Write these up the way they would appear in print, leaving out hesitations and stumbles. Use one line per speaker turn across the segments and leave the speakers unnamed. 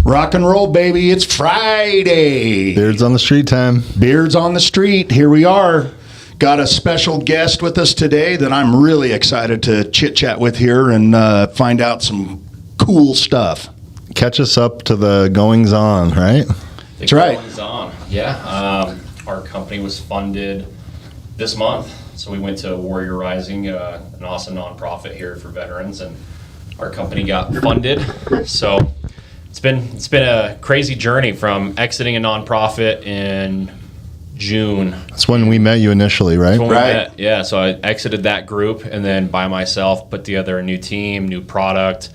Rock and roll, baby. It's Friday.
Beards on the street time.
Beards on the street. Here we are. Got a special guest with us today that I'm really excited to chit-chat with here and find out some cool stuff.
Catch us up to the goings-on, right?
That's right.
Goings-on. Yeah. Our company was funded this month. So we went to Warrior Rising, an awesome nonprofit here for veterans, and our company got funded. So it's been a crazy journey from exiting a nonprofit in June.
That's when we met you initially, right?
Right.
Yeah, so I exited that group and then by myself put together a new team, new product,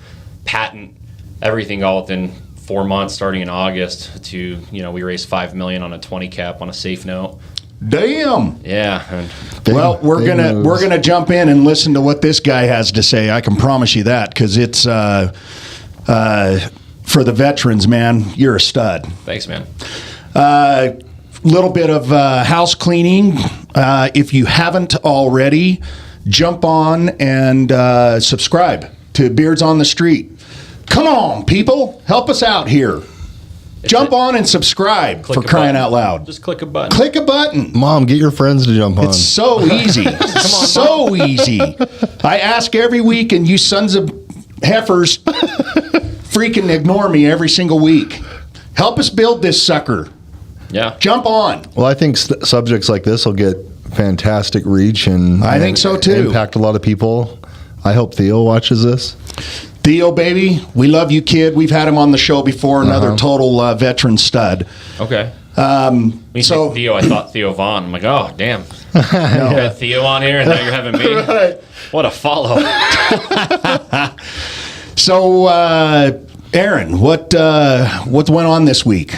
patent, everything all within 4 months starting in August to, we raised $5 million on a 20 cap on a safe note.
Damn.
Yeah.
Well, we're gonna jump in and listen to what this guy has to say. I can promise you that, because it's for the veterans, man. You're a stud.
Thanks, man.
Little bit of house cleaning. If you haven't already, jump on and subscribe to Beards on the Street. Come on, people, help us out here. Jump on and subscribe, for crying out loud.
Just click a button.
Click a button.
Mom, get your friends to jump on.
It's so easy.
Come on,
so easy. I ask every week, and you sons of heifers freaking ignore me every single week. Help us build this sucker.
Yeah.
Jump on.
Well, I think subjects like this will get fantastic reach and
I think so too.
Impact a lot of people. I hope Theo watches this.
Theo, baby, we love you, kid. We've had him on the show before. Another total veteran stud.
Okay.
So
Theo, I thought Theo Vaughn. I'm like, oh, damn. You got Theo on here, and now you're having me.
Right.
What a follow.
So, Aaron, what went on this week?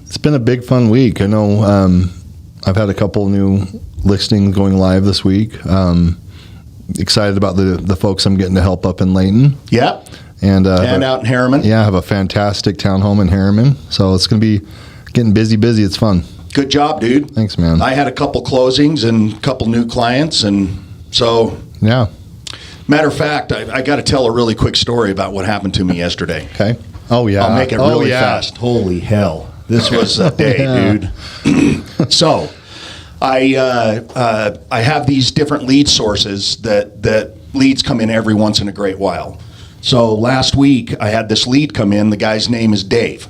It's been a big, fun week. I know I've had a couple new listings going live this week. Excited about the folks I'm getting to help up in Layton.
Yep.
And
out in Harriman.
Yeah, I have a fantastic townhome in Harriman. So it's going to be getting busy. It's fun.
Good job, dude.
Thanks, man.
I had a couple closings and a couple new clients, and so...
Yeah.
Matter of fact, I got to tell a really quick story about what happened to me yesterday.
Okay. Oh, yeah.
I'll make it really fast. Holy hell. This was a day, dude. So... I have these different lead sources that leads come in every once in a great while. So last week I had this lead come in. The guy's name is Dave.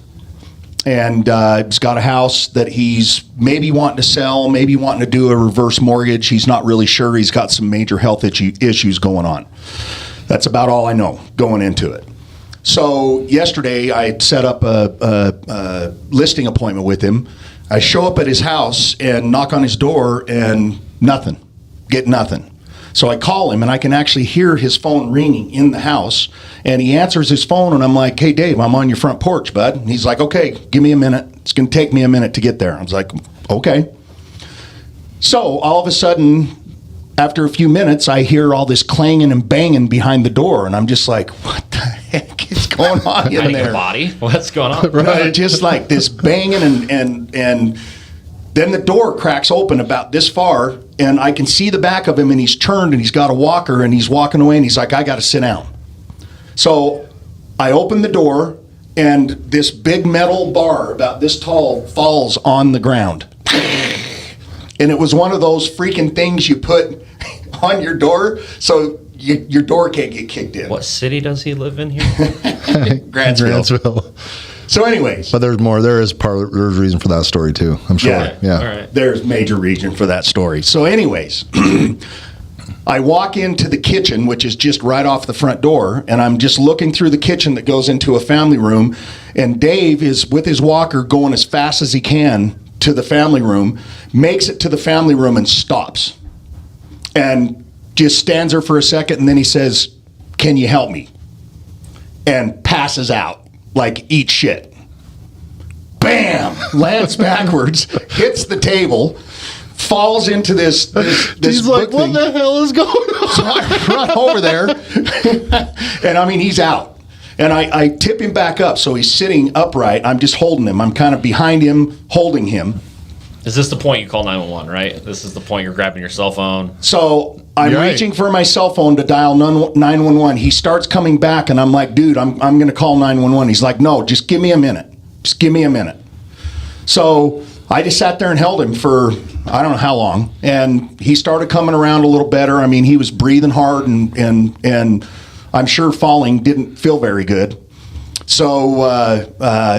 And he's got a house that he's maybe wanting to sell, maybe wanting to do a reverse mortgage. He's not really sure. He's got some major health issues going on. That's about all I know going into it. So yesterday I set up a listing appointment with him. I show up at his house and knock on his door and nothing. Get nothing. So I call him and I can actually hear his phone ringing in the house. And he answers his phone and I'm like, hey, Dave, I'm on your front porch, bud. And he's like, okay, give me a minute. It's going to take me a minute to get there. I was like, okay. So all of a sudden, after a few minutes, I hear all this clanging and banging behind the door. And I'm just like, what the heck is going on in there?
A body? What's going on?
Right. Just like this banging and then the door cracks open about this far and I can see the back of him and he's turned and he's got a walker and he's walking away and he's like, I got to sit down. So I open the door and this big metal bar about this tall falls on the ground. And it was one of those freaking things you put on your door so your door can't get kicked in.
What city does he live in here?
Grantsville. So anyways.
But there's more. There's a reason for that story too, I'm sure. Yeah.
All right.
There's major reason for that story. So anyways, I walk into the kitchen, which is just right off the front door, and I'm just looking through the kitchen that goes into a family room, and Dave is with his walker going as fast as he can to the family room, makes it to the family room and stops. And just stands there for a second, and then he says, can you help me? And passes out, like, eat shit. Bam! Lands backwards, hits the table, falls into this
He's like, what the hell is going on?
So I run over there, and I mean, he's out. And I tip him back up, so he's sitting upright. I'm just holding him. I'm kind of behind him, holding him.
Is this the point you call 911, right? This is the point you're grabbing your cell phone.
So I'm reaching for my cell phone to dial 911. He starts coming back, and I'm like, dude, I'm going to call 911. He's like, no, just give me a minute. Just give me a minute. So I just sat there and held him for I don't know how long, and he started coming around a little better. I mean, he was breathing hard, and I'm sure falling didn't feel very good. So,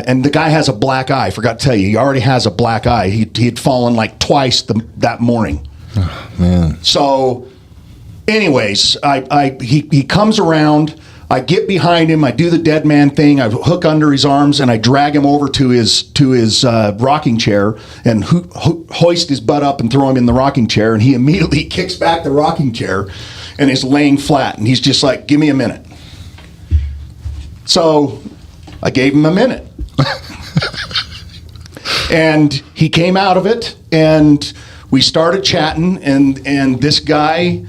and the guy has a black eye. Forgot to tell you, he already has a black eye. He had fallen like twice that morning.
Oh, man.
So, anyways, he comes around. I get behind him. I do the dead man thing. I hook under his arms and I drag him over to his rocking chair and hoist his butt up and throw him in the rocking chair. And he immediately kicks back the rocking chair and is laying flat. And he's just like, "Give me a minute." So I gave him a minute. And he came out of it and we started chatting. And this guy,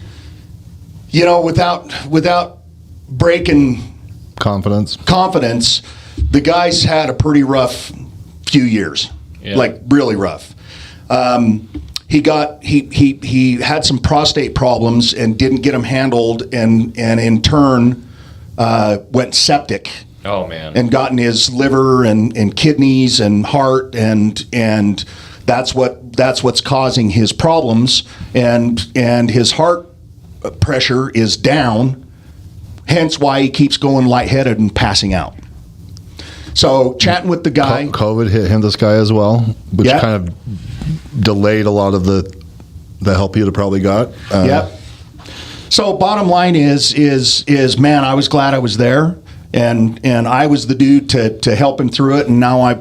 you know, without breaking confidence, the guy's had a pretty rough few years.
Yeah.
Like really rough. He had some prostate problems and didn't get them handled, and in turn went septic.
Oh man!
And gotten his liver and kidneys and heart, and that's what's causing his problems, and his heart pressure is down. Hence why he keeps going lightheaded and passing out. So chatting with the guy.
COVID hit him, this guy as well, which kind of delayed a lot of the help you'd have probably got.
Yep. So bottom line is man, I was glad I was there, and I was the dude to help him through it. And now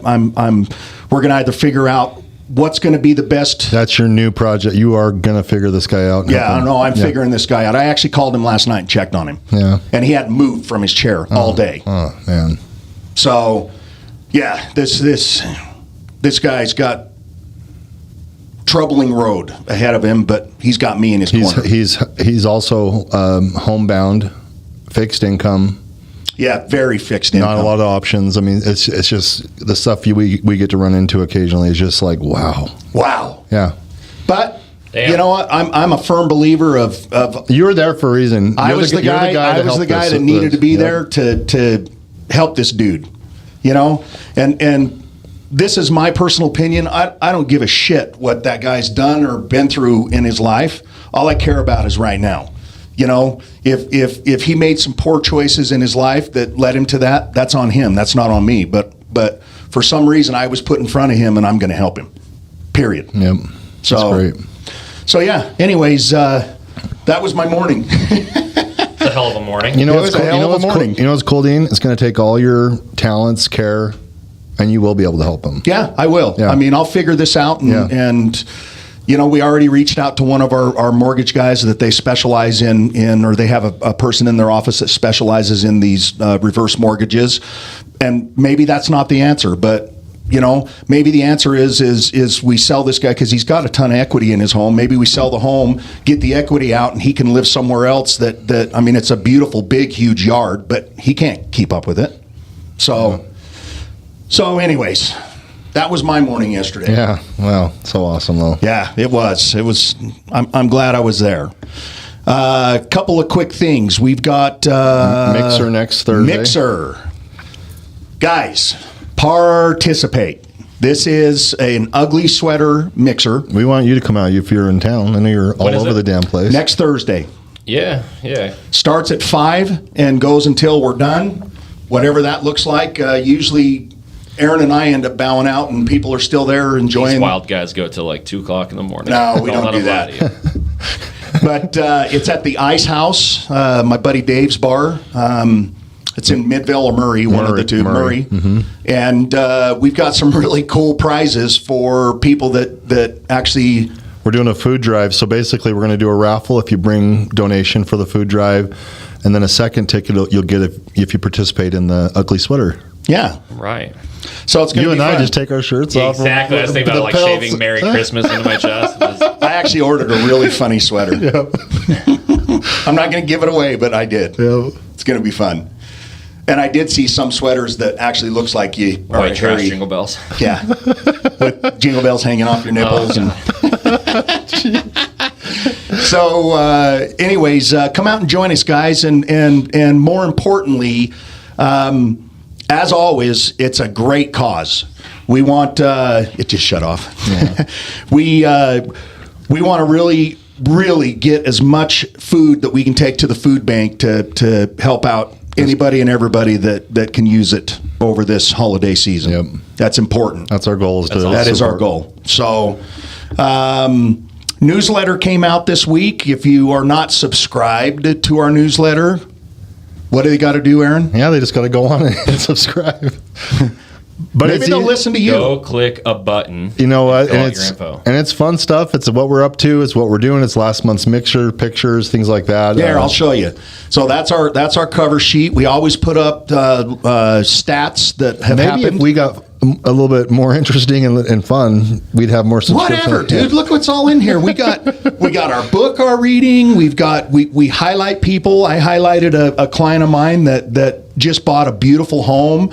we're gonna either figure out what's going to be the best.
That's your new project. You are going to figure this guy out.
Yeah, I know. I'm figuring this guy out. I actually called him last night and checked on him.
Yeah.
And he hadn't moved from his chair all day.
Oh, man.
So, yeah, this guy's got troubling road ahead of him, but he's got me in his corner.
He's also homebound, fixed income.
Yeah, very fixed income.
Not a lot of options. I mean, it's just the stuff we get to run into occasionally is just like, wow. Yeah.
But you know what? I'm a firm believer of.
You were there for a reason.
I was the guy that needed to be there to help this dude. You know, and this is my personal opinion. I don't give a shit what that guy's done or been through in his life. All I care about is right now. You know, if he made some poor choices in his life that led him to that, that's on him. That's not on me. But for some reason, I was put in front of him, and I'm going to help him. Period.
Yep. That's great.
So yeah. Anyways, that was my morning.
It's a hell of a morning.
You know what's cool, Dean? It's going to take all your talents, care, and you will be able to help him.
Yeah, I will.
Yeah.
I mean, I'll figure this out, and you know, we already reached out to one of our mortgage guys that they specialize in or they have a person in their office that specializes in these reverse mortgages. And maybe that's not the answer, but you know, maybe the answer is we sell this guy because he's got a ton of equity in his home. Maybe we sell the home, get the equity out, and he can live somewhere else that I mean, it's a beautiful, big, huge yard, but he can't keep up with it. So anyways, that was my morning yesterday.
Yeah, well, so awesome though.
Yeah, it was. I'm glad I was there. A couple of quick things. We've got
Mixer next Thursday.
Mixer, guys, participate. This is an ugly sweater mixer.
We want you to come out if you're in town. I know you're all over the damn place.
Next Thursday.
Yeah.
Starts at 5 and goes until we're done. Whatever that looks like. Usually Aaron and I end up bowing out, and people are still there enjoying.
These wild guys go till like 2:00 in the morning.
No, we don't do that. But it's at the Ice House, my buddy Dave's bar. It's in Midvale or Murray, one of the two. Murray. Mm-hmm. And we've got some really cool prizes for people that actually.
We're doing a food drive, so basically we're going to do a raffle if you bring donation for the food drive, and then a second ticket you'll get if you participate in the ugly sweater.
Yeah.
Right.
So it's going to be fun.
You and I just take our shirts off.
Exactly. I was thinking about like shaving Merry Christmas into my chest.
I actually ordered a really funny sweater.
Yep.
I'm not going to give it away, but I did.
Yep.
It's going to be fun. And I did see some sweaters that actually looks like you are
White trash jingle bells.
Yeah. With jingle bells hanging off your nipples. So anyways, come out and join us, guys. And more importantly, as always, it's a great cause. We want it just shut off.
Yeah.
We want to really get as much food that we can take to the food bank to help out anybody and everybody that can use it over this holiday season.
Yep.
That's important.
That's our goal.
That is our goal. So, newsletter came out this week. If you are not subscribed to our newsletter, what do they got to do, Aaron?
Yeah, they just got to go on and subscribe. But
Maybe they'll listen to you.
Go click a button.
You know what?
Fill
And
out your info.
it's fun stuff. It's what we're up to. It's what we're doing. It's last month's mixture, pictures, things like that.
There, I'll show you. So that's our cover sheet. We always put up stats that have
Maybe
happened.
if we got a little bit more interesting and fun, we'd have more subscriptions.
Whatever, dude. Look what's all in here. We got our book, our reading. We highlight people. I highlighted a client of mine that just bought a beautiful home.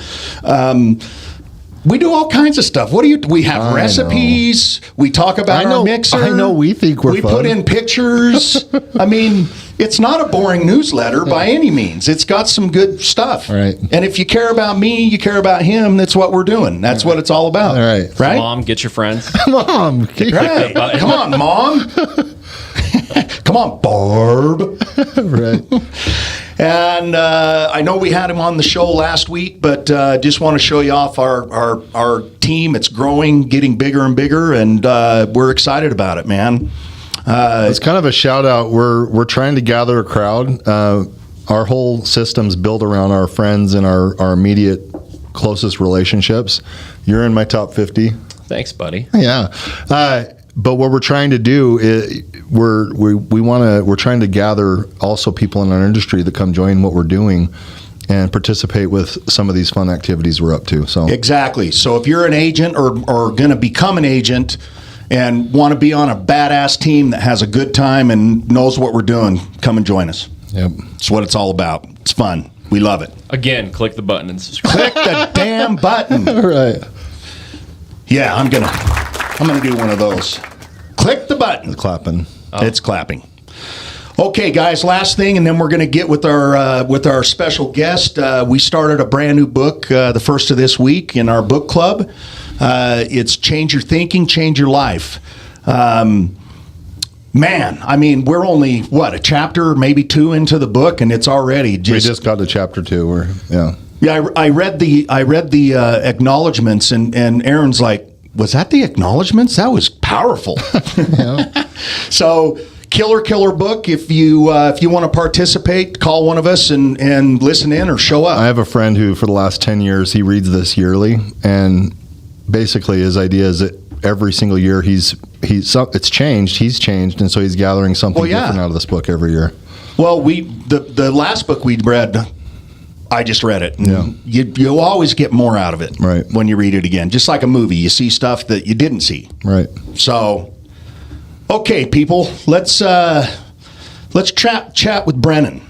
We do all kinds of stuff. We have recipes. We talk about our mixer.
I know we think we're
We
fun.
put in pictures. I mean, it's not a boring newsletter by any means. It's got some good stuff.
Right.
And if you care about me, you care about him, that's what we're doing. That's what it's all about.
All right.
Right?
Mom, get your friends.
Mom,
Right. Come on, Mom. Come on, Barb.
right.
And I know we had him on the show last week, but just want to show you off our team. It's growing, getting bigger and bigger, and we're excited about it, man.
It's kind of a shout out. We're trying to gather a crowd. Our whole system's built around our friends and our immediate closest relationships. You're in my top 50.
Thanks, buddy.
Yeah. But what we're trying to do is we're trying to gather also people in our industry that come join what we're doing and participate with some of these fun activities we're up to. So
Exactly. So if you're an agent or going to become an agent and want to be on a badass team that has a good time and knows what we're doing, come and join us.
Yep.
It's what it's all about. It's fun. We love it.
Again, click the button and subscribe.
Click the damn button.
All right.
Yeah, I'm gonna do one of those. Click the button.
Clapping.
It's clapping. Okay, guys. Last thing, and then we're going to get with our special guest. We started a brand new book the first of this week in our book club. It's Change Your Thinking, Change Your Life. Man, I mean, we're only a chapter, maybe two into the book, and it's already
We just got to chapter 2.
Yeah, I read the acknowledgments, and Aaron's like, was that the acknowledgments? That was powerful. So, killer book. If you want to participate, call one of us and listen in or show up.
I have a friend who, for the last 10 years, he reads this yearly, and basically his idea is that every single year it's changed. He's changed, and so he's gathering something different out of this book every year.
Well, the last book we read, I just read it. And you'll always get more out of it when you read it again. Just like a movie, you see stuff that you didn't see.
Right.
So, okay, people, let's chat with Brenden.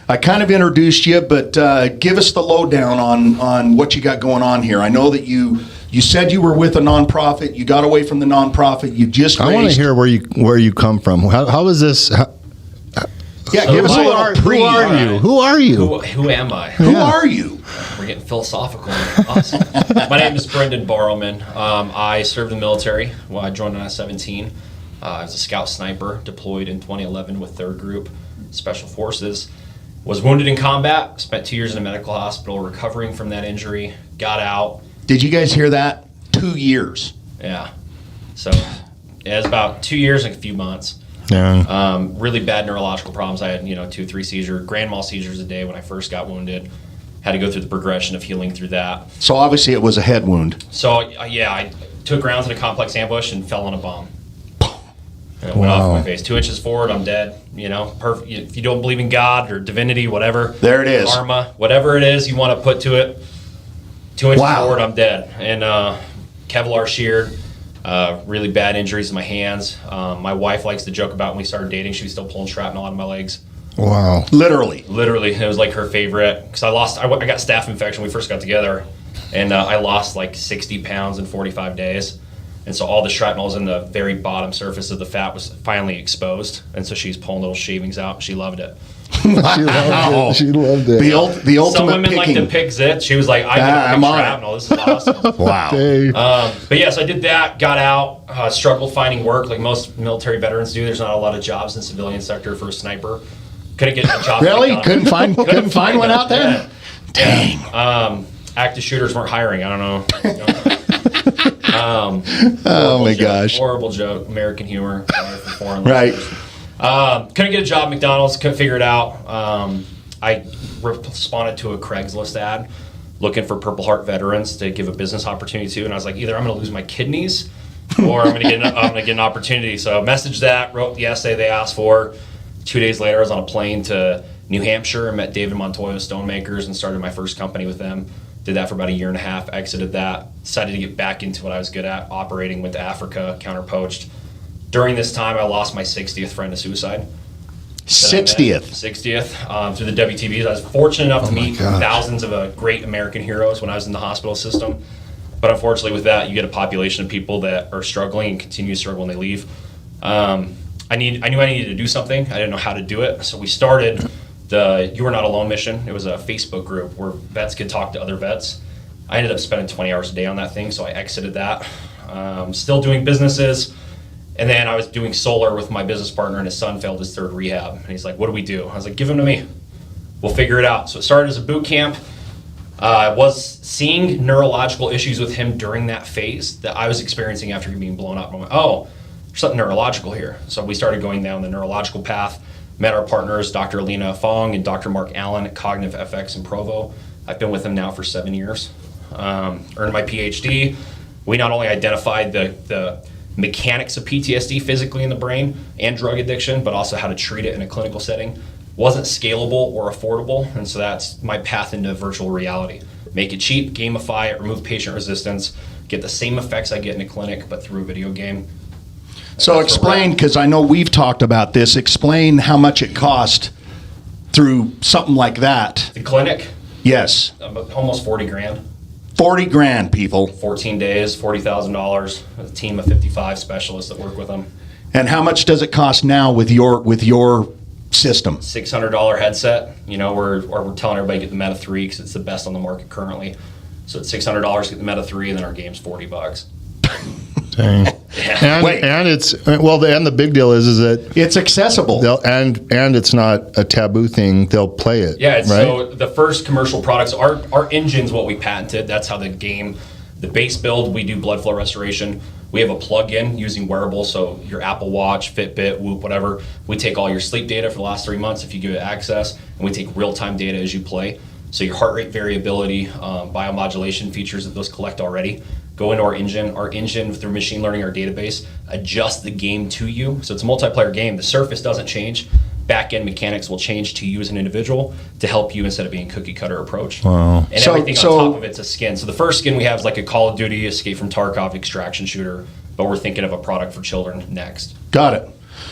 I kind of introduced you, but give us the lowdown on what you got going on here. I know that you said you were with a nonprofit. You got away from the nonprofit. You just
I want to hear where you come from. How is this?
Give us a little pre.
Who are you?
Who am I?
Who are you?
We're getting philosophical. Awesome. My name is Brenden Barrowman. I served in the military. Well, I joined when I was 17. I was a scout sniper, deployed in 2011 with 3rd Group Special Forces. Was wounded in combat, spent 2 years in a medical hospital recovering from that injury, got out.
Did you guys hear that? 2 years.
Yeah. So it was about 2 years and a few months.
Yeah.
Really bad neurological problems. I had, 2-3 seizures, grand mal seizures a day when I first got wounded. Had to go through the progression of healing through that.
So obviously it was a head wound.
So I took rounds in a complex ambush and fell on a bomb. And it went off my face. 2 inches forward, I'm dead. Perfect. If you don't believe in God or divinity, whatever.
There it is.
Karma, whatever it is you want to put to it. 2 inches forward, I'm dead. And Kevlar sheared. Really bad injuries in my hands. My wife likes to joke about when we started dating, she was still pulling shrapnel out of my legs.
Wow.
Literally.
It was like her favorite. Because I got staph infection when we first got together. And I lost like 60 pounds in 45 days. And so all the shrapnels in the very bottom surface of the fat was finally exposed. And so she's pulling little shavings out. She loved it.
She loved it. She loved it.
The ultimate
Some women
picking.
like to pick zits. She was like, I
I'm
can
on
pick
it.
shrapnel. This is awesome.
Wow.
Hey.
But yes, I did that, got out, struggled finding work like most military veterans do. There's not a lot of jobs in the civilian sector for a sniper. Couldn't get a job.
Really?
at
Couldn't
McDonald's.
find one
them.
out there?
Yeah.
Dang.
Yeah. Active shooters weren't hiring. I don't know.
Oh my
joke,
gosh.
Horrible joke. American humor. Sorry for foreign
Right.
listeners. Couldn't get a job at McDonald's. Couldn't figure it out. I responded to a Craigslist ad looking for Purple Heart veterans to give a business opportunity to, and I was like, either I'm going to lose my kidneys or I'm going to get an opportunity. So I messaged that, wrote the essay they asked for. 2 days later, I was on a plane to New Hampshire and met David Montoya of Stonemakers and started my first company with them. Did that for about a year and a half, exited that, decided to get back into what I was good at, operating, went to Africa, counter-poached. During this time, I lost my 60th friend to suicide.
60th.
60th through the WTBs. I was fortunate enough to meet
gosh.
thousands of great American heroes when I was in the hospital system. But unfortunately with that, you get a population of people that are struggling and continue to struggle when they leave. I knew I needed to do something. I didn't know how to do it. So we started the You Are Not Alone mission. It was a Facebook group where vets could talk to other vets. I ended up spending 20 hours a day on that thing, so I exited that. Still doing businesses. And then I was doing solar with my business partner, and his son failed his third rehab. And he's like, what do we do? I was like, give him to me. We'll figure it out. So it started as a boot camp. I was seeing neurological issues with him during that phase that I was experiencing after being blown up. I'm like, oh, there's something neurological here. So we started going down the neurological path, met our partners, Dr. Alina Fong and Dr. Mark Allen at Cognitive FX in Provo. I've been with them now for 7 years. Earned my PhD. We not only identified the mechanics of PTSD physically in the brain and drug addiction, but also how to treat it in a clinical setting. Wasn't scalable or affordable, and so that's my path into virtual reality. Make it cheap, gamify it, remove patient resistance, get the same effects I get in a clinic, but through a video game.
So explain, because I know we've talked about this, explain how much it cost through something like that.
The clinic,
Yes.
almost 40 grand.
40 grand, people.
14 days, $40,000, a team of 55 specialists that work with them.
And how much does it cost now with your system?
$600 headset. We're telling everybody to get the Meta 3 because it's the best on the market currently. So it's $600 to get the Meta 3, and then our game's $40.
Dang.
Yeah.
And it's and the big deal is that
It's accessible.
and it's not a taboo thing. They'll play it.
Yeah,
right?
so the first commercial products, our engine's what we patented. That's how the base build, we do blood flow restoration. We have a plug-in using wearables, so your Apple Watch, Fitbit, Whoop, whatever. We take all your sleep data for the last 3 months if you give it access, and we take real-time data as you play. So your heart rate variability, biomodulation features that those collect already, go into our engine. Our engine, through machine learning, our database, adjusts the game to you. So it's a multiplayer game. The surface doesn't change. Back-end mechanics will change to you as an individual to help you instead of being cookie-cutter approach.
Wow.
And everything on top of it's a skin. So the first skin we have is like a Call of Duty, Escape from Tarkov extraction shooter, but we're thinking of a product for children next.
Got it.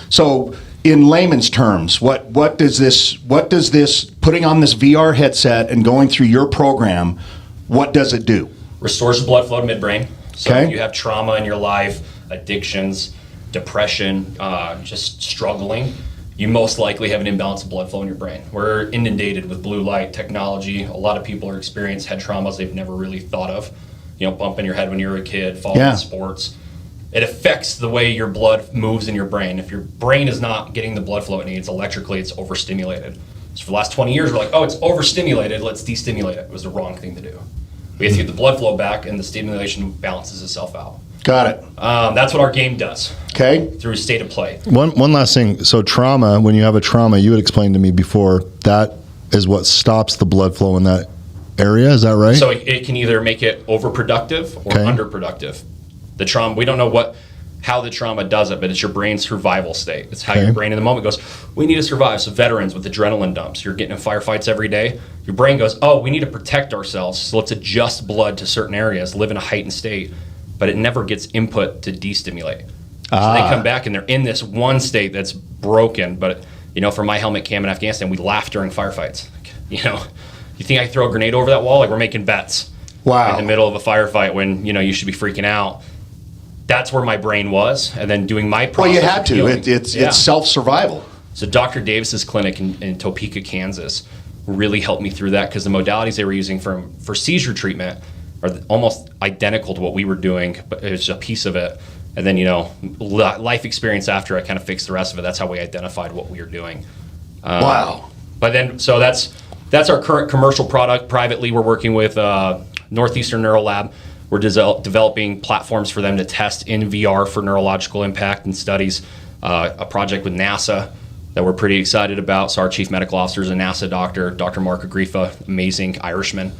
So in layman's terms, what does this putting on this VR headset and going through your program, what does it do?
Restores the blood flow to midbrain. So
Okay.
if you have trauma in your life, addictions, depression, just struggling, you most likely have an imbalance of blood flow in your brain. We're inundated with blue light technology. A lot of people are experiencing head traumas they've never really thought of. Bumping your head when you were a kid, falling in sports. It affects the way your blood moves in your brain. If your brain is not getting the blood flow it needs electrically, it's overstimulated. So for the last 20 years, we're like, oh, it's overstimulated, let's destimulate it. It was the wrong thing to do. We have to get the blood flow back, and the stimulation balances itself out.
Got it.
That's what our game does
Okay.
through state of play.
One last thing. So trauma, when you have a trauma, you had explained to me before, that is what stops the blood flow in that area. Is that right?
So it can either make it overproductive or
Okay.
underproductive. The trauma, we don't know how the trauma does it, but it's your brain's survival state. It's how
Okay.
your brain in the moment goes, we need to survive. So veterans with adrenaline dumps, you're getting in firefights every day. Your brain goes, oh, we need to protect ourselves. So let's adjust blood to certain areas, live in a heightened state, but it never gets input to destimulate. So they come back and they're in this one state that's broken. But, for my helmet cam in Afghanistan, we laugh during firefights. You think I could throw a grenade over that wall? Like, we're making bets.
Wow.
In the middle of a firefight when, you should be freaking out. That's where my brain was. And then doing my
Well,
process.
you
of
had to.
healing.
It's
Yeah.
self-survival.
So Dr. Davis's clinic in Topeka, Kansas, really helped me through that because the modalities they were using for seizure treatment are almost identical to what we were doing, but it was a piece of it. And then, life experience after I kind of fixed the rest of it. That's how we identified what we were doing.
Wow.
But then, so that's our current commercial product. Privately, we're working with Northeastern Neuro Lab. We're developing platforms for them to test in VR for neurological impact and studies. A project with NASA that we're pretty excited about. So our chief medical officer is a NASA doctor, Dr. Mark Agrifa, amazing Irishman.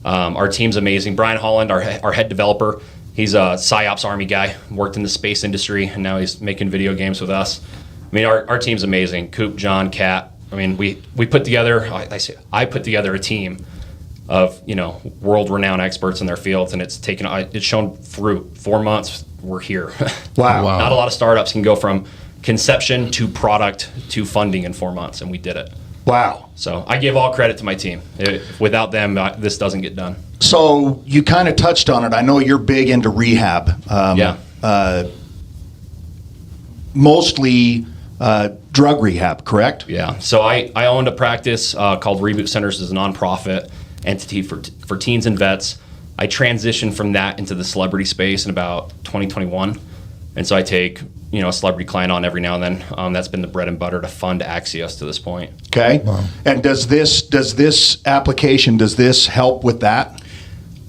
Our team's amazing. Brian Holland, our head developer, he's a PsyOps Army guy, worked in the space industry, and now he's making video games with us. I mean, our team's amazing. Coop, John, Kat. I mean, we put together, I put together a team of, world-renowned experts in their fields, and it's shown fruit. 4 months, we're here.
Wow.
Not a lot of startups can go from conception to product to funding in 4 months, and we did it.
Wow.
So I give all credit to my team. Without them, this doesn't get done.
So you kind of touched on it. I know you're big into rehab.
Yeah.
Mostly drug rehab, correct?
Yeah. So I owned a practice called Reboot Centers as a nonprofit entity for teens and vets. I transitioned from that into the celebrity space in about 2021. And so I take, a celebrity client on every now and then. That's been the bread and butter to fund Axios to this point.
Okay. Wow. And does this application help with that?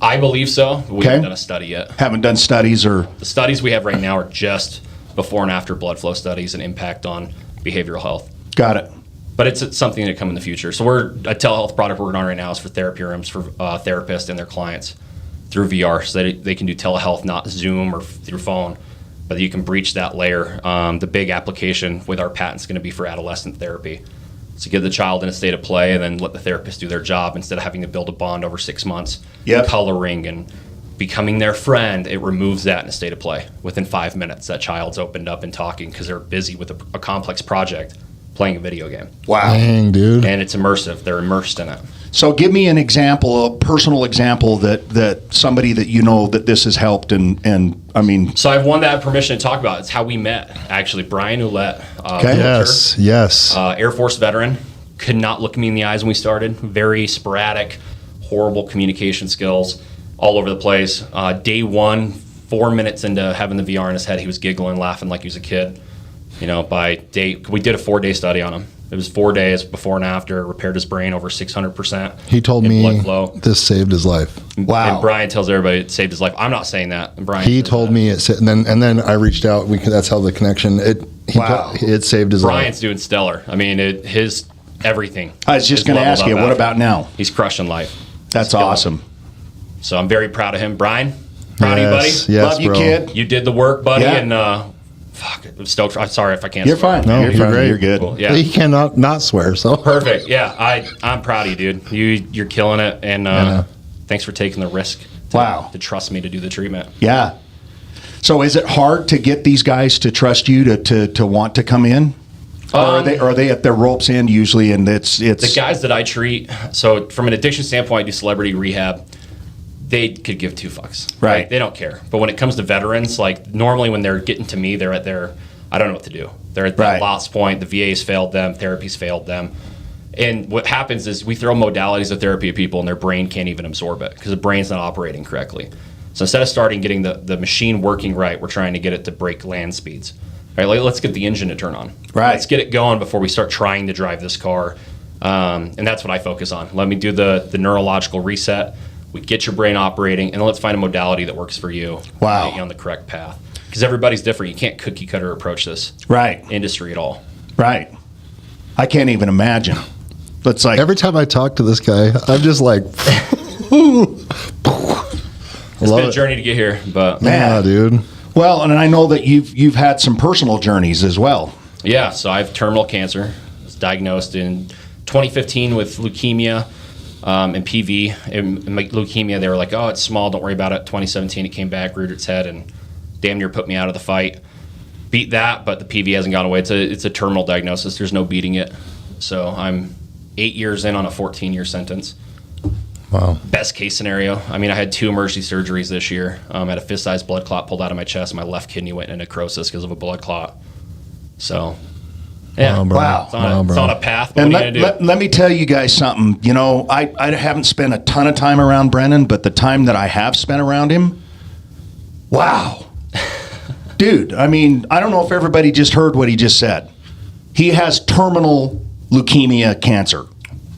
I believe so. We haven't done a study yet.
Haven't done studies or? The
studies we have right now are just before and after blood flow studies and impact on behavioral health.
Got it.
But it's something to come in the future. So a telehealth product we're working on right now is for therapy rooms for therapists and their clients through VR, so that they can do telehealth, not Zoom or through phone, but you can breach that layer. The big application with our patents is going to be for adolescent therapy. So get the child in a state of play and then let the therapist do their job instead of having to build a bond over 6 months, coloring and becoming their friend. It removes that in a state of play. Within 5 minutes, that child's opened up and talking because they're busy with a complex project, playing a video game.
Wow.
Dang, dude.
And it's immersive. They're immersed in it.
So give me an example, a personal example that somebody that this has helped and I mean.
So I have one that I have permission to talk about. It's how we met, actually. Brian Ouellette.
Okay.
Yes.
Air Force veteran. Could not look me in the eyes when we started. Very sporadic, horrible communication skills all over the place. Day one, 4 minutes into having the VR in his head, he was giggling, laughing like he was a kid. By day, we did a 4-day study on him. It was 4 days before and after, repaired his brain over 600%.
He told me
blood flow.
This saved his life.
Wow.
And Brian tells everybody it saved his life. I'm not saying that. And Brian
he told me it, and then I reached out. That's how the connection. It saved his life.
Brian's doing stellar. I mean, his everything.
I was just going to ask you, what about now?
He's crushing life.
That's awesome.
So I'm very proud of him. Brian, proud of you, buddy.
Yes,
love you,
bro.
kid.
You did the work, buddy,
Yeah.
and I'm stoked. I'm sorry if I can't.
You're
swear.
fine.
No,
you're
you're
fine.
great.
You're good.
Cool. Yeah.
He cannot not swear. So
Perfect. Yeah, I'm proud of you, dude. You're killing it, and thanks for taking the risk. To trust me to do the treatment.
Yeah. So is it hard to get these guys to trust you to want to come in? Or are they at their rope's end usually, and it's
the guys that I treat. So from an addiction standpoint, I do celebrity rehab. They could give two fucks.
Right.
They don't care. But when it comes to veterans, like normally when they're getting to me, they're at their, I don't know what to do. They're at that lost point. The VA's failed them. Therapy's failed them. And what happens is we throw modalities of therapy at people and their brain can't even absorb it because the brain's not operating correctly. So instead of getting the machine working right, we're trying to get it to break land speeds. Right, let's get the engine to turn on.
Right.
Let's get it going before we start trying to drive this car. And that's what I focus on. Let me do the neurological reset. We get your brain operating, and let's find a modality that works for you.
Wow.
Get you on the correct path. Because everybody's different. You can't cookie cutter approach this industry at all.
Right. I can't even imagine. It's like
every time I talk to this guy, I'm just like,
It's been a journey to get here, but
yeah, dude.
Well, and I know that you've had some personal journeys as well.
Yeah, so I have terminal cancer. I was diagnosed in 2015 with leukemia and PV. And my leukemia, they were like, oh, it's small, don't worry about it. 2017, it came back, reared its head, and damn near put me out of the fight. Beat that, but the PV hasn't gone away. It's a terminal diagnosis. There's no beating it. So I'm 8 years in on a 14-year sentence.
Wow.
Best case scenario. I mean, I had 2 emergency surgeries this year. I had a fist-sized blood clot pulled out of my chest, and my left kidney went into necrosis because of a blood clot. So Yeah.
Wow, bro.
Wow.
It's on a path. But
And
what are you going to do?
let me tell you guys something. You know, I haven't spent a ton of time around Brenden, but the time that I have spent around him, wow. Dude, I mean, I don't know if everybody just heard what he just said. He has terminal leukemia cancer,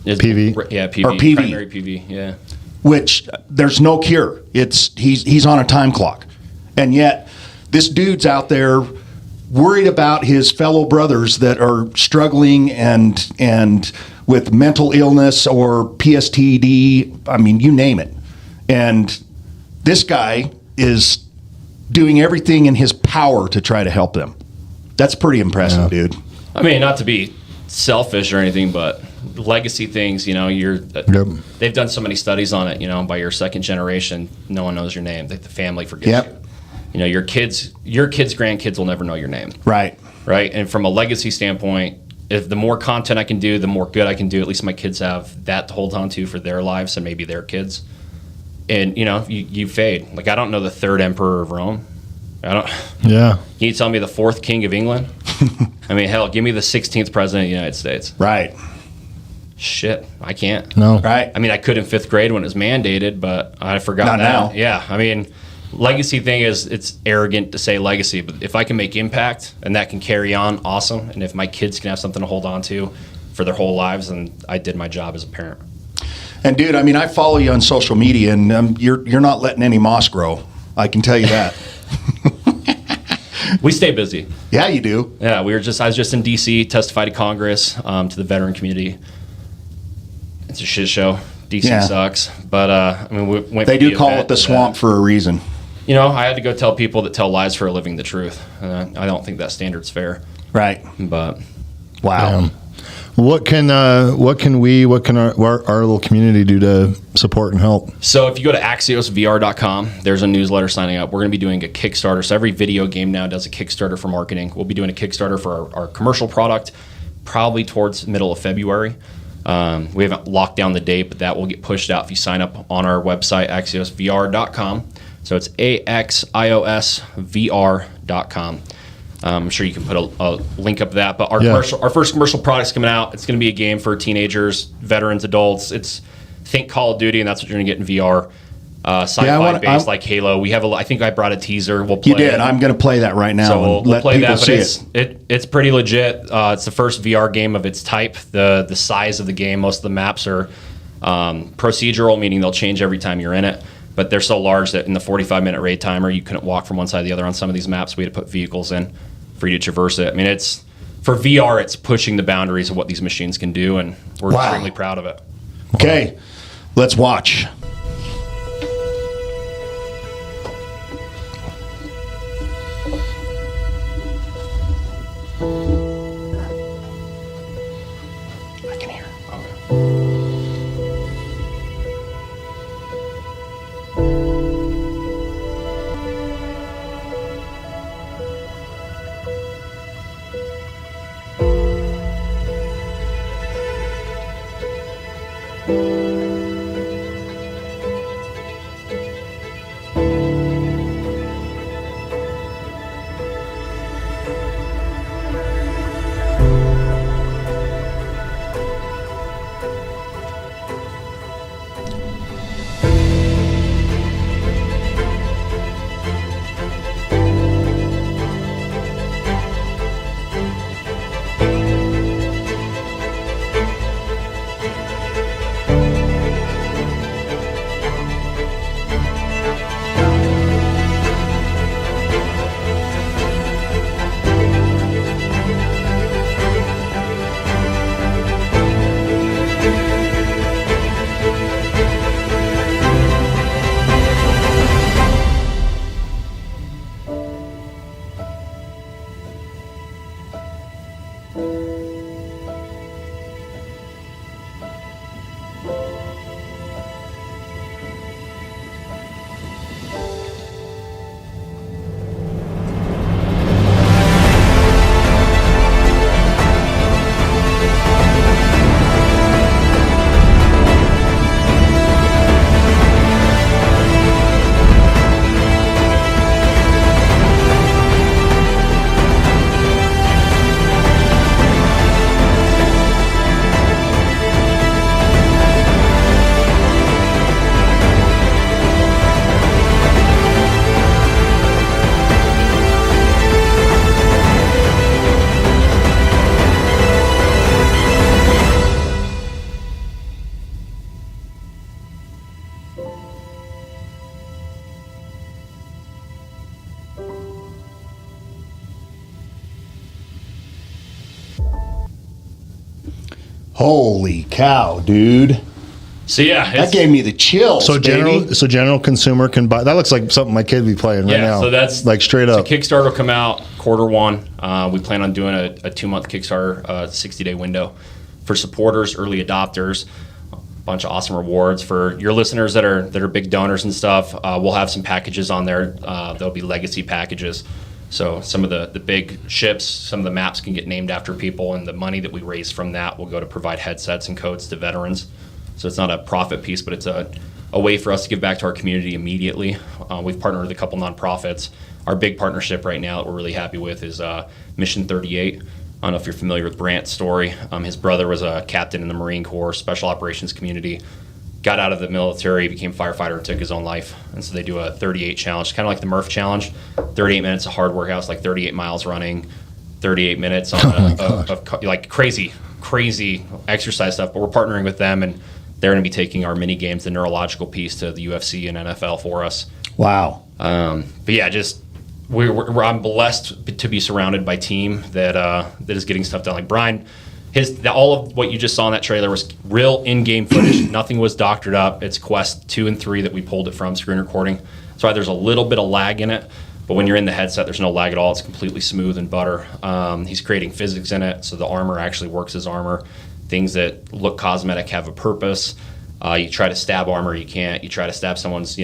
PV?
Yeah, PV.
Or PV.
Primary PV, yeah.
which there's no cure. He's on a time clock. And yet this dude's out there worried about his fellow brothers that are struggling and with mental illness or PSTD, I mean, you name it. And this guy is doing everything in his power to try to help them. That's pretty impressive, dude.
I mean, not to be selfish or anything, but legacy things, you know, they've done so many studies on it, you know, by your second generation, no one knows your name. The family forgets you. You know, your kids' grandkids will never know your name.
Right.
Right. And from a legacy standpoint, if the more content I can do, the more good I can do, at least my kids have that to hold on to for their lives and maybe their kids. And, you know, you fade. Like, I don't know the third emperor of Rome.
Yeah.
Can you tell me the fourth king of England? I mean, hell, give me the 16th president of the United States.
Right.
Shit, I can't.
No.
Right.
I mean, I could in fifth grade when it was mandated, but I forgot
Not
that.
now.
Yeah, I mean, legacy thing is, it's arrogant to say legacy, but if I can make impact and that can carry on, awesome. And if my kids can have something to hold on to for their whole lives, then I did my job as a parent.
And dude, I mean, I follow you on social media, and you're not letting any moss grow. I can tell you that.
We stay busy.
Yeah, you do.
Yeah, I was just in D.C., testified to Congress, to the veteran community. It's a shit show. D.C. sucks. But, I mean, we went.
They do call it the swamp for a reason.
You know, I had to go tell people that tell lies for a living the truth. I don't think that standard's fair.
Right.
But
Wow.
What can our little community do to support and help?
so if you go to axiosvr.com, there's a newsletter signing up. We're going to be doing a Kickstarter. So every video game now does a Kickstarter for marketing. We'll be doing a Kickstarter for our commercial product probably towards middle of February. We haven't locked down the date, but that will get pushed out if you sign up on our website, axiosvr.com. So it's axiosvr.com. I'm sure you can put a link up to that. But our first commercial product's coming out. It's going to be a game for teenagers, veterans, adults. Think Call of Duty, and that's what you're going to get in VR. Sci-fi based like Halo. We have I think I brought a teaser. We'll play.
You did. I'm going to play that right now.
So we'll play that, but
see
it's pretty legit. It's the first VR game of its type. The size of the game, most of the maps are procedural, meaning they'll change every time you're in it. But they're so large that in the 45-minute raid timer, you couldn't walk from one side to the other on some of these maps. We had to put vehicles in for you to traverse it. I mean, for VR, it's pushing the boundaries of what these machines can do, and we're extremely proud of it.
Okay, let's watch. I can hear. Holy cow, dude.
So yeah,
That gave me the chills,
So
baby.
general consumer can buy. That looks like something my kid would be playing right now.
So that's
like straight
so
up.
Kickstarter will come out Q1. We plan on doing a 2-month Kickstarter, 60-day window for supporters, early adopters. A bunch of awesome rewards for your listeners that are big donors and stuff. We'll have some packages on there. There'll be legacy packages. So some of the big ships, some of the maps can get named after people, and the money that we raise from that will go to provide headsets and coats to veterans. So it's not a profit piece, but it's a way for us to give back to our community immediately. We've partnered with a couple nonprofits. Our big partnership right now that we're really happy with is Mission 38. I don't know if you're familiar with Brandt's story. His brother was a captain in the Marine Corps Special Operations community, got out of the military, became a firefighter, and took his own life. And so they do a 38 challenge, kind of like the Murph challenge, 38 minutes of hard workouts, like 38 miles running, 38 minutes on like crazy exercise stuff. But we're partnering with them, and they're going to be taking our mini games, the neurological piece, to the UFC and NFL for us.
Wow.
But yeah, just I'm blessed to be surrounded by team that is getting stuff done. Like Brian, all of what you just saw in that trailer was real in-game footage. Nothing was doctored up. It's Quest 2 and 3 that we pulled it from, screen recording. That's why there's a little bit of lag in it. But when you're in the headset, there's no lag at all. It's completely smooth and butter. He's creating physics in it, so the armor actually works as armor. Things that look cosmetic have a purpose. You try to stab armor, you can't. You try to stab someone's,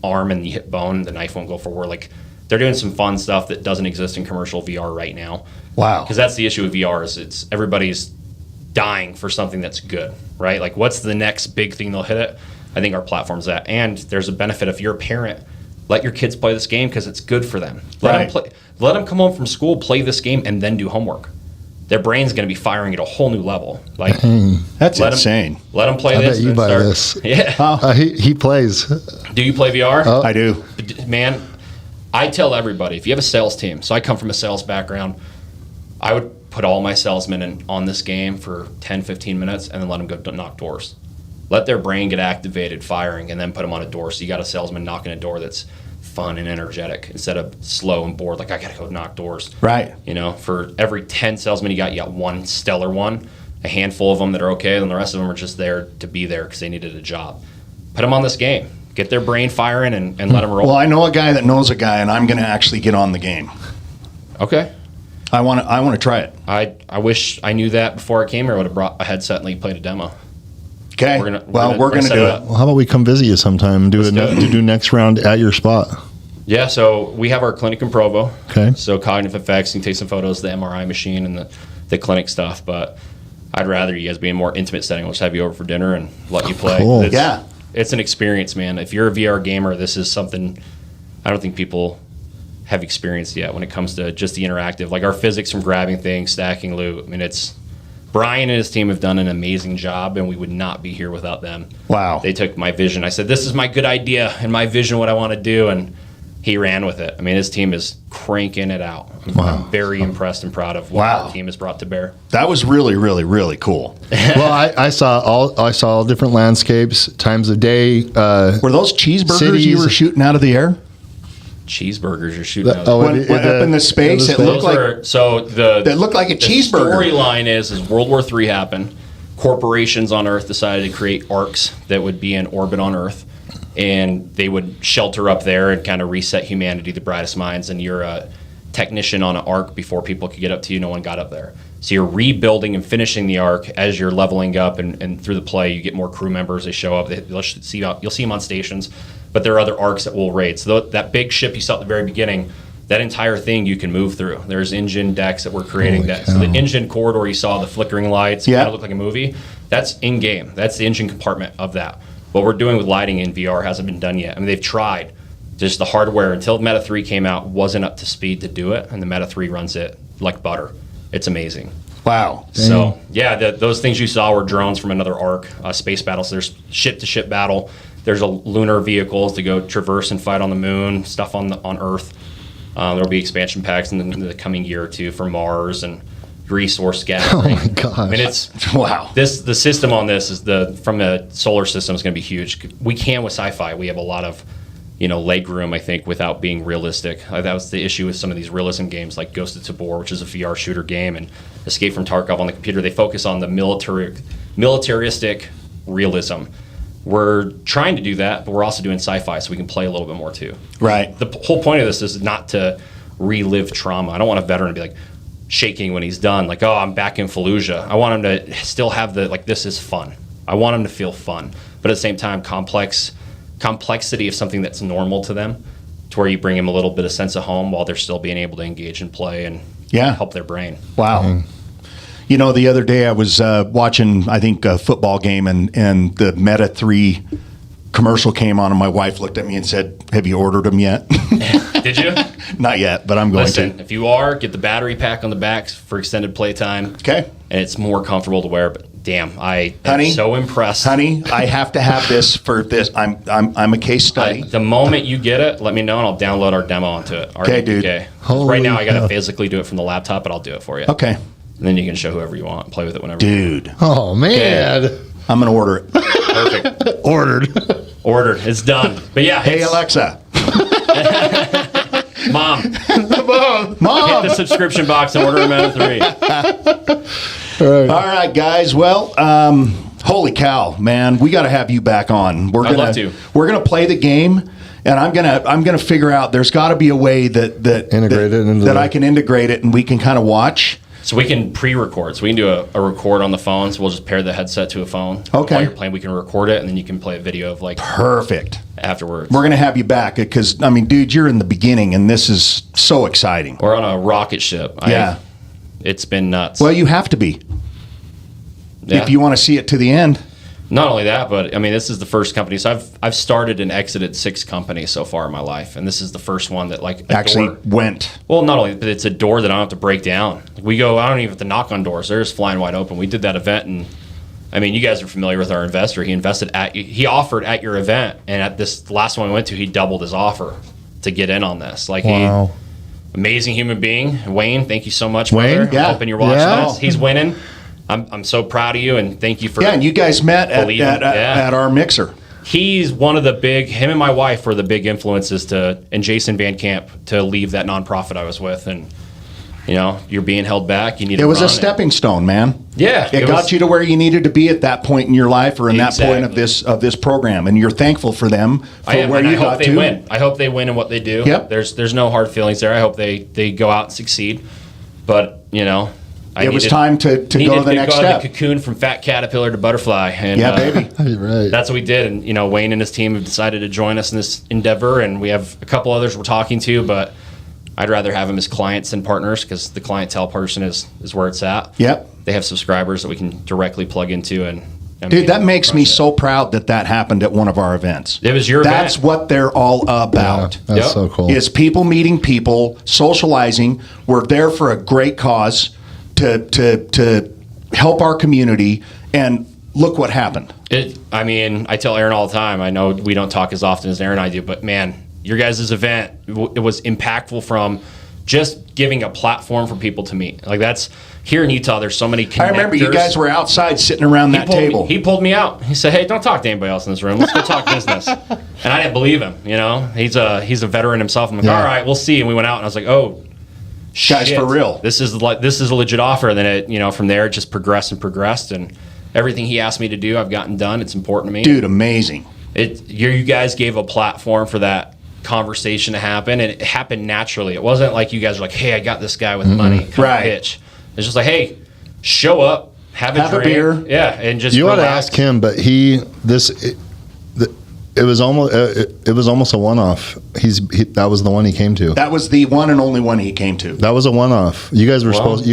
arm and you hit bone, the knife won't go forward. Like, they're doing some fun stuff that doesn't exist in commercial VR right now.
Wow.
Because that's the issue with VR is it's everybody's dying for something that's good, right? Like, what's the next big thing they'll hit it? I think our platform's that. And there's a benefit if you're a parent. Let your kids play this game because it's good for them. Let them come home from school, play this game, and then do homework. Their brain's going to be firing at a whole new level. Like,
that's insane.
Let them play
I
this.
bet you buy this.
Yeah.
He plays.
Do you play VR?
I do.
Man, I tell everybody, if you have a sales team, so I come from a sales background, I would put all my salesmen on this game for 10, 15 minutes and then let them go knock doors. Let their brain get activated, firing, and then put them on a door. So you got a salesman knocking a door that's fun and energetic instead of slow and bored. Like, I got to go knock doors.
Right.
For every 10 salesmen you got one stellar one, a handful of them that are okay, and the rest of them are just there to be there because they needed a job. Put them on this game. Get their brain firing and let them roll.
Well, I know a guy that knows a guy, and I'm going to actually get on the game.
Okay.
I want to try it.
I wish I knew that before I came here. I would have brought a headset and played a demo.
Okay. We're going to do it.
Well, how about we come visit you sometime and do next round at your spot?
Yeah, so we have our clinic in Provo.
Okay.
So cognitive effects, you can take some photos of the MRI machine and the clinic stuff, but I'd rather you guys be in a more intimate setting. We'll just have you over for dinner and let you play.
Cool.
It's an experience, man. If you're a VR gamer, this is something I don't think people have experienced yet when it comes to just the interactive. Like, our physics from grabbing things, stacking loot. I mean, Brian and his team have done an amazing job, and we would not be here without them.
Wow.
They took my vision. I said, this is my good idea and my vision, what I want to do, and he ran with it. I mean, his team is cranking it out. I'm very impressed and proud of what our team has brought to bear.
That was really, really, really cool.
Well, I saw all different landscapes, times of day.
Were those cheeseburgers
cities.
you were shooting out of the air?
Cheeseburgers you're shooting out.
Up in the space, it looked like
that
looked like a cheeseburger.
The storyline is World War III happened. Corporations on Earth decided to create arcs that would be in orbit on Earth, and they would shelter up there and kind of reset humanity, the brightest minds. And you're a technician on an arc before people could get up to you. No one got up there. So you're rebuilding and finishing the arc as you're leveling up, and through the play, you get more crew members. They show up. You'll see them on stations, but there are other arcs that will raid. So that big ship you saw at the very beginning, that entire thing you can move through. There's engine decks that we're creating. So the engine corridor you saw, the flickering lights, kind of look like a movie. That's in-game. That's the engine compartment of that. What we're doing with lighting in VR hasn't been done yet. I mean, they've tried. Just the hardware, until Meta 3 came out, wasn't up to speed to do it, and the Meta 3 runs it like butter. It's amazing.
Wow.
So, yeah, those things you saw were drones from another arc, space battles. There's ship-to-ship battle. There's lunar vehicles to go traverse and fight on the moon, stuff on Earth. There'll be expansion packs in the coming year or two for Mars and resource gathering.
Oh my gosh.
I mean, it's the system on this is from the solar system is going to be huge. We can with sci-fi. We have a lot of leg room, I think, without being realistic. That was the issue with some of these realism games like Ghost of Tabor, which is a VR shooter game, and Escape from Tarkov on the computer. They focus on the militaristic realism. We're trying to do that, but we're also doing sci-fi, so we can play a little bit more too.
Right.
The whole point of this is not to relive trauma. I don't want a veteran to be like shaking when he's done, like, oh, I'm back in Fallujah. I want him to still have this is fun. I want him to feel fun, but at the same time, complexity of something that's normal to them, to where you bring them a little bit of sense of home while they're still being able to engage and play and help their brain.
Wow. The other day I was watching, I think, a football game, and the Meta 3 commercial came on, and my wife looked at me and said, have you ordered them yet?
Did you?
Not yet, but I'm going
Listen,
to.
if you are, get the battery pack on the back for extended playtime.
Okay.
And it's more comfortable to wear, but damn, I'm so impressed.
Honey, I have to have this for this. I'm a case study.
The moment you get it, let me know, and I'll download our demo onto it.
Okay, dude.
Right now, I got to physically do it from the laptop, but I'll do it for you.
Okay.
And then you can show whoever you want, play with it whenever.
Dude.
Oh, man.
Okay.
I'm going to order it.
Perfect.
Ordered.
It's done. But yeah.
Hey, Alexa.
Mom.
Mom.
Hit the subscription box and order a Meta 3.
All right, guys. Well, holy cow, man. We got to have you back on.
I'd love to.
We're going to play the game. And I'm gonna figure out. There's got to be a way that I can integrate it, and we can kind of watch.
So we can pre-record. So we can do a record on the phone. So we'll just pair the headset to a phone.
Okay.
While you're playing, we can record it, and then you can play a video of
Perfect.
Afterwards.
We're going to have you back because, dude, you're in the beginning, and this is so exciting.
We're on a rocket ship.
Yeah.
It's been nuts.
Well, you have to be.
Yeah.
If you want to see it to the end.
Not only that, but this is the first company. So I've started and exited 6 companies so far in my life, and this is the first one that
actually went.
Well, not only, but it's a door that I don't have to break down. I don't even have to knock on doors. They're just flying wide open. We did that event, and you guys are familiar with our investor. He offered at your event, and at this last one we went to, he doubled his offer to get in on this.
Wow.
Amazing human being, Wayne. Thank you so much,
Wayne.
brother. I'm hoping you're watching this. He's winning. I'm so proud of you, and thank you for.
Yeah, and you guys met at our mixer.
He's one of the him and my wife were the big influences and Jason Van Camp to leave that nonprofit I was with, and you're being held back. You need.
It was a stepping stone, man.
Yeah,
it got you to where you needed to be at that point in your life, or in that point of this program, and you're thankful for them for where you got to.
Win. I hope they win in what they do.
Yep.
There's no hard feelings there. I hope they go out and succeed, but
it was time to go to the next step.
The cocoon from fat caterpillar to butterfly. And,
yeah, baby.
Right.
That's what we did. And, Wayne and his team have decided to join us in this endeavor. And we have a couple others we're talking to, but I'd rather have them as clients than partners because the clientele person is where it's at.
Yep.
They have subscribers that we can directly plug into. And
dude, that makes me so proud that happened at one of our events.
It was your
That's
event.
what they're all about.
Yeah, that's so cool.
Is people meeting people, socializing. We're there for a great cause. To help our community, and look what happened.
I tell Aaron all the time, I know we don't talk as often as Aaron and I do, but man, your guys' event, it was impactful from just giving a platform for people to meet. That's here in Utah, there's so many connectors.
I remember you guys were outside sitting around that table.
He pulled me out. He said, hey, don't talk to anybody else in this room. Let's go talk business. And I didn't believe him, He's a veteran himself. I'm like, all right, we'll see. And we went out, and I was like, oh,
guys,
shit.
for real.
This is a legit offer. And then it, from there, it just progressed. And everything he asked me to do, I've gotten done. It's important to me.
Dude, amazing.
You guys gave a platform for that conversation to happen, and it happened naturally. It wasn't like you guys were like, hey, I got this guy with money.
Right.
Pitch. It's just like, hey, show up, have a drink.
beer.
Yeah, and just
You ought to
relax.
ask him, but it was almost a one-off. That was the one he came to.
That was the one and only one he came to.
That was a one-off. You guys were supposed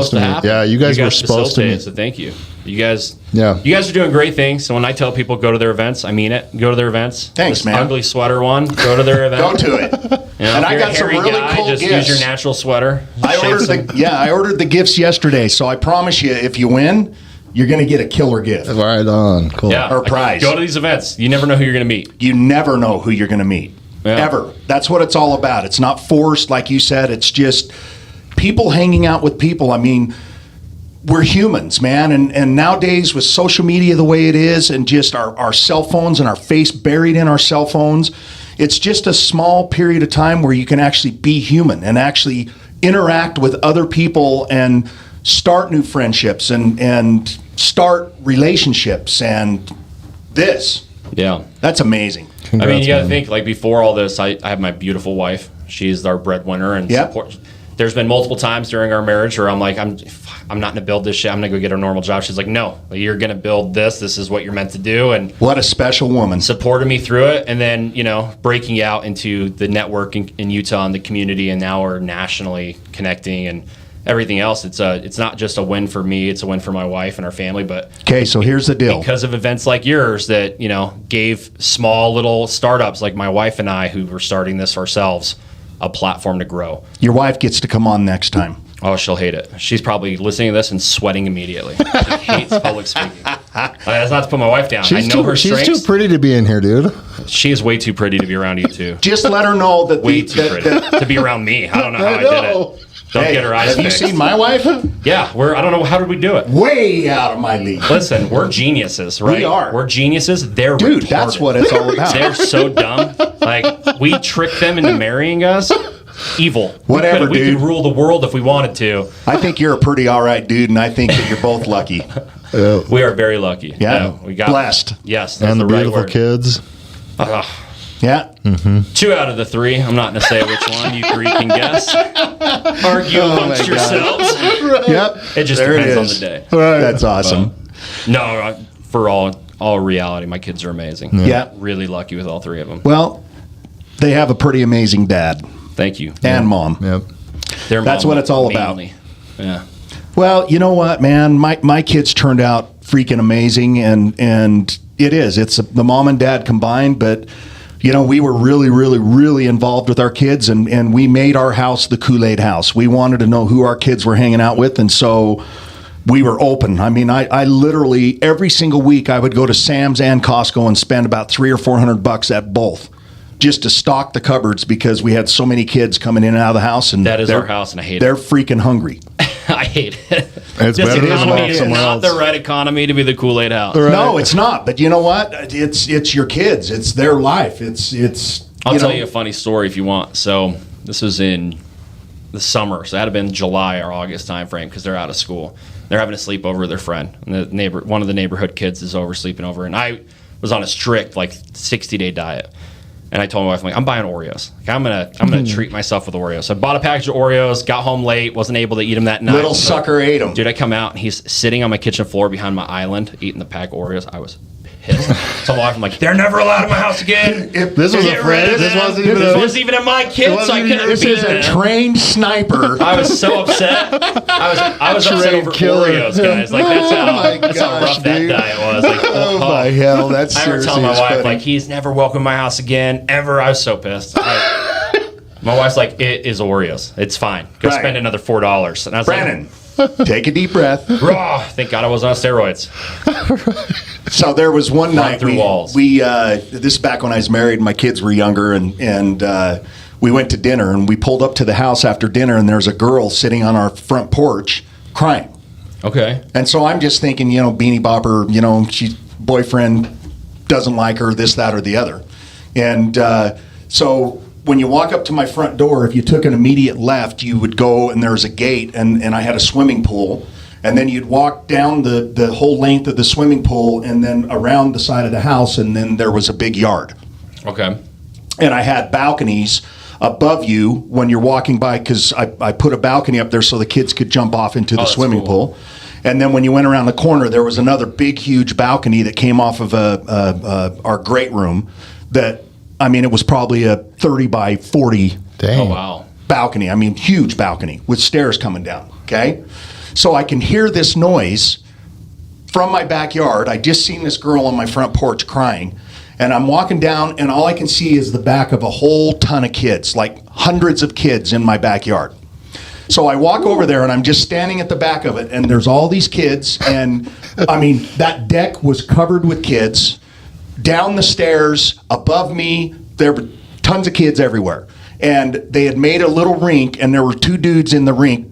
to meet.
happen.
Yeah, you guys were supposed to meet.
So thank you. You guys are doing great things. So when I tell people go to their events, I mean it. Go to their events.
Thanks,
this
man.
Ugly sweater one. Go to their event.
Go to it.
And
I got some really cool
just
gifts.
Use your natural sweater.
I ordered the gifts yesterday, so I promise you, if you win, you're going to get a killer gift.
Right on. Cool.
Yeah.
Or prize.
Go to these events. You never know who you're going to meet.
You never know who you're going to meet.
Yeah.
Ever. That's what it's all about. It's not forced, like you said. It's just people hanging out with people. We're humans, man. And nowadays, with social media the way it is, and just our cell phones and our face buried in our cell phones, It's just a small period of time where you can actually be human and actually interact with other people and start new friendships and start relationships and this.
Yeah.
That's amazing.
I mean, you got to
man.
think, like, before all this, I have my beautiful wife. She's our breadwinner and
Yep.
support. There's been multiple times during our marriage where I'm like, I'm not going to build this shit. I'm going to go get a normal job. She's like, no, you're going to build this. This is what you're meant to do. And
What a special woman.
supported me through it. And then, breaking out into the network in Utah and the community. And now we're nationally connecting and everything else. It's not just a win for me. It's a win for my wife and our family. But
Okay, so here's the deal.
because of events like yours that, gave small little startups like my wife and I, who were starting this ourselves, a platform to grow.
Your wife gets to come on next time.
Oh, she'll hate it. She's probably listening to this and sweating immediately. She hates public speaking. That's not to put my wife down. I know her
She's
strengths.
too pretty to be in here, dude.
She is way too pretty to be around you two.
Just let her know that
Way too pretty to be around me. I don't know how I did it. Don't
Hey,
get her eyes
have you
fixed.
seen my wife?
Yeah, I don't know, how did we do it?
Way out of my league.
Listen, we're geniuses, right?
We are.
We're geniuses. They're
Dude,
retarded.
that's what it's all about.
They're so dumb. Like, we tricked them into marrying us. Evil.
Whatever,
we
dude.
could rule the world if we wanted to.
I think you're a pretty all right dude, and I think that you're both lucky.
We are very lucky.
Yeah.
We got
Blessed.
Yes, that's
And the
right
beautiful
word.
kids.
Yeah.
2 out of the 3. I'm not going to say which one. You 3 can guess. Argue amongst
my God.
yourselves.
Yep.
It just
There
depends on
is.
the day.
That's awesome.
No, for all reality, my kids are amazing.
Yeah.
Really lucky with all 3 of them.
Well, they have a pretty amazing dad
Thank you.
and mom.
Yep.
Their
That's
mom
what it's all about.
mainly. Yeah.
Well, you know what, man? My kids turned out freaking amazing, and it is. It's the mom and dad combined, but we were really, really, really involved with our kids, and we made our house the Kool-Aid house. We wanted to know who our kids were hanging out with, and so we were open. I mean, I literally every single week I would go to Sam's and Costco and spend about $300 or $400 at both, just to stock the cupboards because we had so many kids coming in and out of the house. And
That is
they're-
our house, and I hate
They're
it.
freaking hungry.
I hate it.
It's
This
better than
economy
walk
is
somewhere
not
else.
the right economy to be the Kool-Aid house.
Right.
No, it's not. But you know what? It's your kids. It's their life. It's.
I'll tell you a funny story if you want. So this was in the summer, so that had been July or August timeframe because they're out of school. They're having a sleepover with their friend. And one of the neighborhood kids is over sleeping over, and I was on a strict 60-day diet. And I told my wife, I'm buying Oreos. I'm gonna treat myself with Oreos. So I bought a package of Oreos, got home late, wasn't able to eat them that night.
Little sucker ate them.
Dude, I come out and he's sitting on my kitchen floor behind my island eating the pack of Oreos. I was pissed. So my wife, I'm like, they're never allowed in my house again.
This was a
Get rid
friend.
of
This
them.
wasn't even
This
a-
wasn't even at my kids, so I couldn't
This
beat
is a
them.
trained sniper.
I was so upset. I was upset
Trained
over
killer.
Oreos, guys. That's
Oh my
how
gosh,
rough that
dude.
diet was.
Oh my hell, that's
I remember
seriously
telling my wife,
funny.
he's never welcome in my house again, ever. I was so pissed. My wife's like, it is Oreos. It's fine. Go
Right.
spend another $4. And I was
Brenden, take a deep breath.
like, raw. Thank God I wasn't on steroids.
So there was one night
through walls.
we this is back when I was married and my kids were younger, and we went to dinner, and we pulled up to the house after dinner, and there's a girl sitting on our front porch crying.
Okay.
And so I'm just thinking, Beanie Bopper, she's boyfriend doesn't like her, this, that, or the other. And so when you walk up to my front door, if you took an immediate left, you would go and there's a gate, and I had a swimming pool. And then you'd walk down the whole length of the swimming pool and then around the side of the house, and then there was a big yard.
Okay.
And I had balconies above you when you're walking by, because I put a balcony up there so the kids could jump off into the
that's
swimming
cool.
pool. And then when you went around the corner, there was another big, huge balcony that came off of our great room that, it was probably a 30 by 40
Dang.
Oh, wow.
balcony. Huge balcony with stairs coming down, okay? So I can hear this noise from my backyard. I just seen this girl on my front porch crying, and I'm walking down, and all I can see is the back of a whole ton of kids, like hundreds of kids in my backyard. So I walk over there, and I'm just standing at the back of it, and there's all these kids, and that deck was covered with kids. Down the stairs, above me, there were tons of kids everywhere. And they had made a little rink, and there were 2 dudes in the rink